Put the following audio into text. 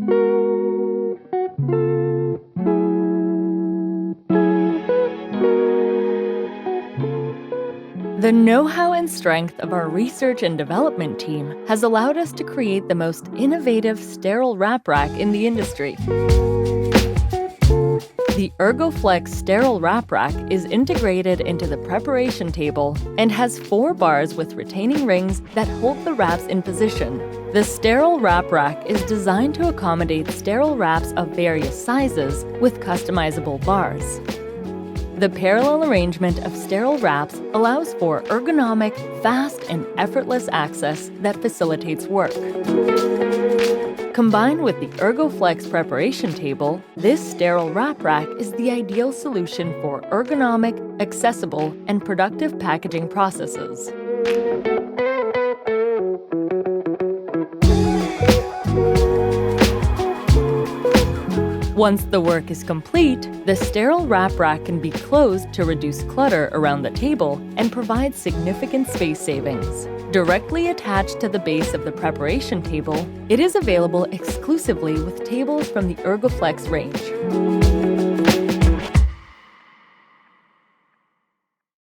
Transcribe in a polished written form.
The know-how and strength of our research and development team has allowed us to create the most innovative sterile wrap rack in the industry. The Ergoflex Sterile Wrap Rack is integrated into the preparation table and has 4 bars with retaining rings that hold the wraps in position. The Sterile Wrap Rack is designed to accommodate sterile wraps of various sizes with customizable bars. The parallel arrangement of sterile wraps allows for ergonomic, fast, and effortless access that facilitates work. Combined with the Ergoflex preparation table, this sterile wrap rack is the ideal solution for ergonomic, accessible, and productive packaging processes. Once the work is complete, the sterile wrap rack can be closed to reduce clutter around the table and provide significant space savings. Directly attached to the base of the preparation table, it is available exclusively with tables from the Ergoflex range.